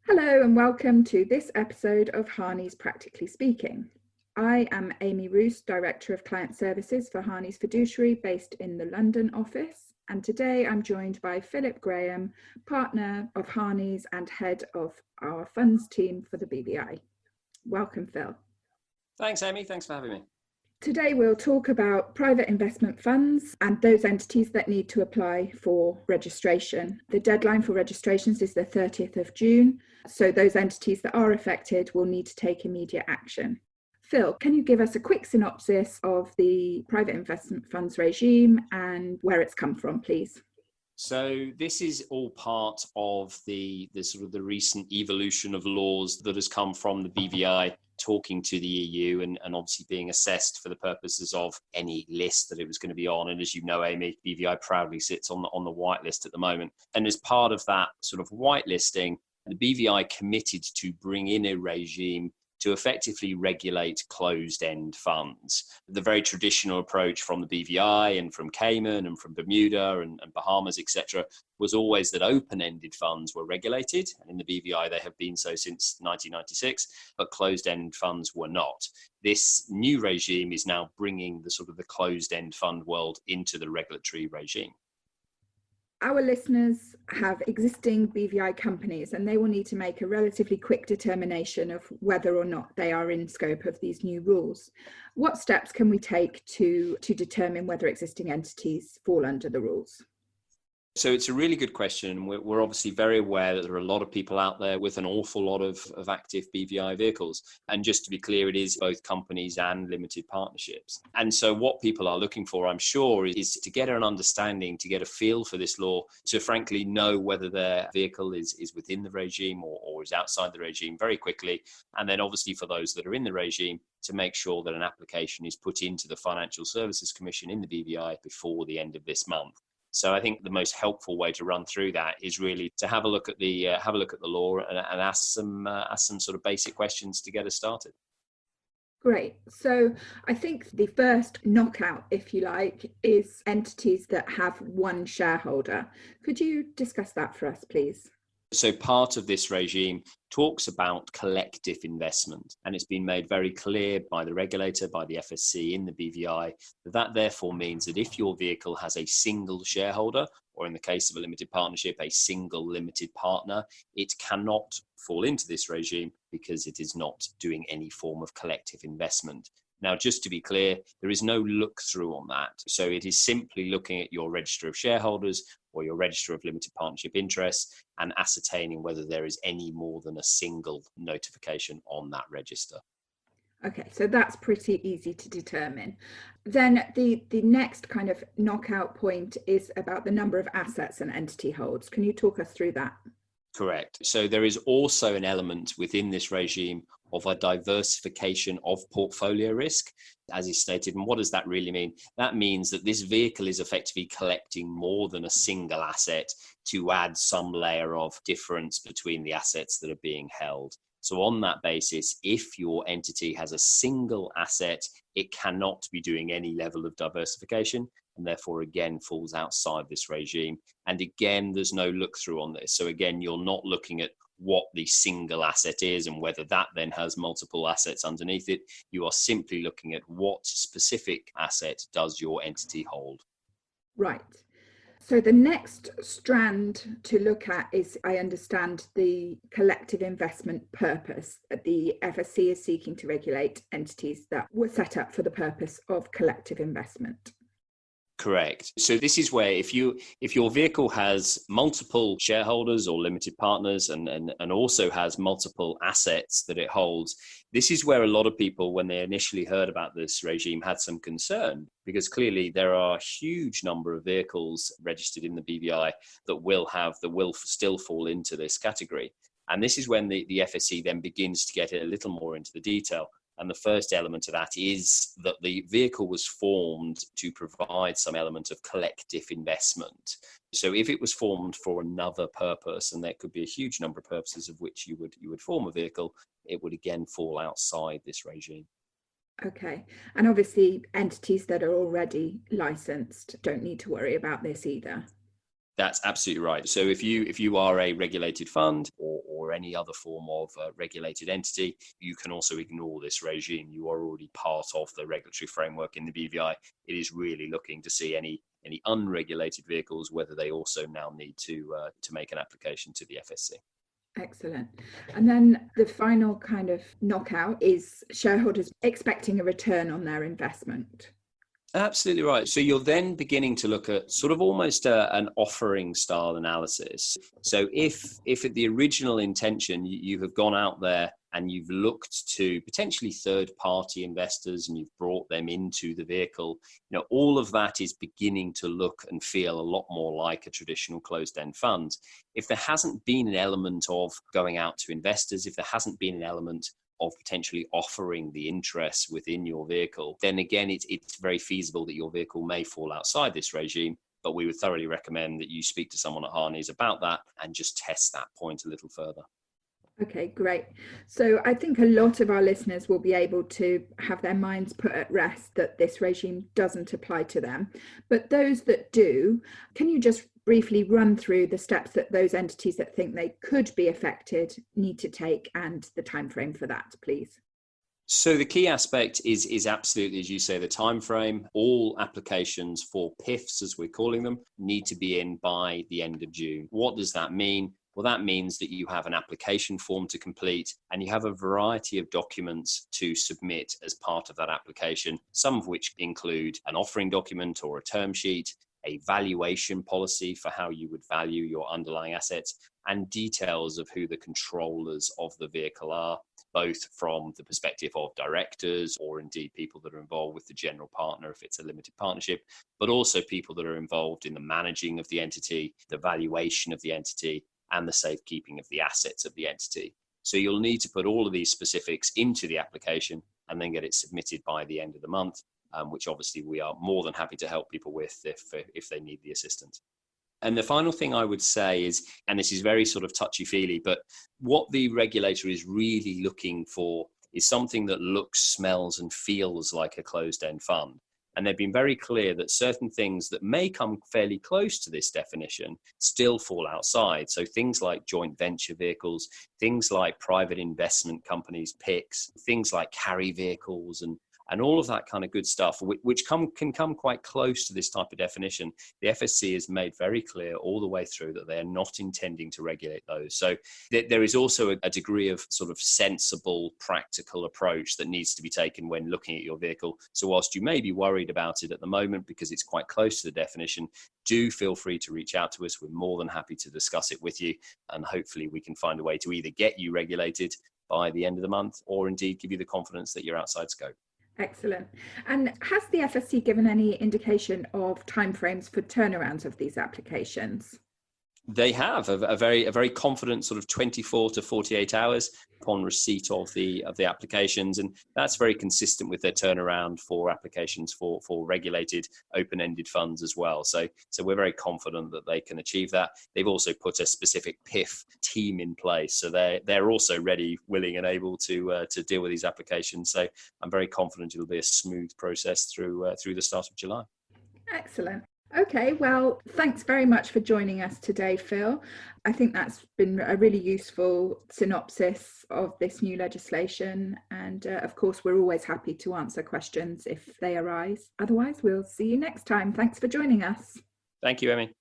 Hello and welcome to this episode of Harney's Practically Speaking. I am Amy Roost, Director of Client Services for Harney's Fiduciary based in the London office. And today I'm joined by Philip Graham, Partner of Harney's and Head of our Funds team for the BVI. Welcome, Phil. Thanks, Amy. Thanks for having me. Today we'll talk about private investment funds and those entities that need to apply for registration. The deadline for registrations is the 30th of June, so those entities that are affected will need to take immediate action. Phil, can you give us a quick synopsis of the private investment funds regime and where it's come from, please? So this is all part of the recent evolution of laws that has come from the BVI talking to the EU and obviously being assessed for the purposes of any list that it was going to be on. And as you know, Amy, BVI proudly sits on the whitelist at the moment. And as part of that sort of whitelisting, the BVI committed to bring in a regime to effectively regulate closed-end funds. The very traditional approach from the BVI and from Cayman and from Bermuda and Bahamas, etc., was always that open-ended funds were regulated. And in the BVI, they have been so since 1996, but closed-end funds were not. This new regime is now bringing the closed-end fund world into the regulatory regime. Our listeners have existing BVI companies and they will need to make a relatively quick determination of whether or not they are in scope of these new rules. What steps can we take to determine whether existing entities fall under the rules? So it's a really good question. We're obviously very aware that there are a lot of people out there with an awful lot of active BVI vehicles. And just to be clear, it is both companies and limited partnerships. And so what people are looking for, I'm sure, is to get an understanding, to get a feel for this law, to frankly know whether their vehicle is within the regime or is outside the regime very quickly. And then obviously for those that are in the regime, to make sure that an application is put into the Financial Services Commission in the BVI before the end of this month. So I think the most helpful way to run through that is really to have a look at the law and ask some sort of basic questions to get us started. Great. So I think the first knockout, if you like, is entities that have one shareholder. Could you discuss that for us, please? So part of this regime talks about collective investment, and it's been made very clear by the regulator, by the FSC in the BVI, that therefore means that if your vehicle has a single shareholder, or in the case of a limited partnership, a single limited partner, it cannot fall into this regime because it is not doing any form of collective investment. Now, just to be clear, there is no look-through on that. So it is simply looking at your register of shareholders or your register of limited partnership interests and ascertaining whether there is any more than a single notification on that register. Okay, so that's pretty easy to determine. Then the next kind of knockout point is about the number of assets an entity holds. Can you talk us through that? Correct. So there is also an element within this regime of a diversification of portfolio risk, as is stated. And what does that really mean? That means that this vehicle is effectively collecting more than a single asset to add some layer of difference between the assets that are being held. So on that basis, if your entity has a single asset, it cannot be doing any level of diversification and therefore again falls outside this regime. And again, there's no look through on this. So again, you're not looking at what the single asset is and whether that then has multiple assets underneath it. You are simply looking at what specific asset does your entity hold. Right. So the next strand to look at is, I understand, the collective investment purpose. The FSC is seeking to regulate entities that were set up for the purpose of collective investment. Correct. So this is where if your vehicle has multiple shareholders or limited partners and also has multiple assets that it holds, this is where a lot of people, when they initially heard about this regime, had some concern, because clearly there are a huge number of vehicles registered in the BVI that will still fall into this category. And this is when the FSC then begins to get a little more into the detail. And the first element of that is that the vehicle was formed to provide some element of collective investment. So if it was formed for another purpose, and there could be a huge number of purposes of which you would form a vehicle, it would again fall outside this regime. Okay. And obviously entities that are already licensed don't need to worry about this either. That's absolutely right. So if you are a regulated fund or any other form of regulated entity, you can also ignore this regime. You are already part of the regulatory framework in the BVI. It is really looking to see any unregulated vehicles, whether they also now need to make an application to the FSC. Excellent. And then the final kind of knockout is shareholders expecting a return on their investment. Absolutely right. So you're then beginning to look at sort of almost an offering style analysis. So if at the original intention you have gone out there and you've looked to potentially third-party investors and you've brought them into the vehicle, all of that is beginning to look and feel a lot more like a traditional closed-end fund. If there hasn't been an element of going out to investors, if there hasn't been an element of potentially offering the interest within your vehicle, then again, it's very feasible that your vehicle may fall outside this regime. But we would thoroughly recommend that you speak to someone at Harney's about that and just test that point a little further. Okay, great. So I think a lot of our listeners will be able to have their minds put at rest that this regime doesn't apply to them. But those that do, can you just briefly run through the steps that those entities that think they could be affected need to take and the timeframe for that, please? So the key aspect is absolutely, as you say, the time frame. All applications for PIFs, as we're calling them, need to be in by the end of June. What does that mean? Well, that means that you have an application form to complete and you have a variety of documents to submit as part of that application, some of which include an offering document or a term sheet, a valuation policy for how you would value your underlying assets, and details of who the controllers of the vehicle are, both from the perspective of directors or indeed people that are involved with the general partner if it's a limited partnership, but also people that are involved in the managing of the entity, the valuation of the entity, and the safekeeping of the assets of the entity. So you'll need to put all of these specifics into the application and then get it submitted by the end of the month, which obviously we are more than happy to help people with if they need the assistance. And the final thing I would say is, and this is very sort of touchy-feely, but what the regulator is really looking for is something that looks, smells, and feels like a closed-end fund. And they've been very clear that certain things that may come fairly close to this definition still fall outside. So things like joint venture vehicles, things like private investment companies, PICs, things like carry vehicles and all of that kind of good stuff, which can come quite close to this type of definition. The FSC has made very clear all the way through that they are not intending to regulate those. So there is also a degree of sort of sensible, practical approach that needs to be taken when looking at your vehicle. So whilst you may be worried about it at the moment because it's quite close to the definition, do feel free to reach out to us. We're more than happy to discuss it with you. And hopefully we can find a way to either get you regulated by the end of the month or indeed give you the confidence that you're outside scope. Excellent. And has the FSC given any indication of timeframes for turnarounds of these applications? They have a very confident sort of 24 to 48 hours upon receipt of the applications, and that's very consistent with their turnaround for applications for regulated open-ended funds as well. So we're very confident that they can achieve that. They've also put a specific PIF team in place, so they're also ready, willing, and able to deal with these applications. So I'm very confident it'll be a smooth process through the start of July. Excellent. Okay, well, thanks very much for joining us today, Phil. I think that's been a really useful synopsis of this new legislation. And of course, we're always happy to answer questions if they arise. Otherwise, we'll see you next time. Thanks for joining us. Thank you, Emmy.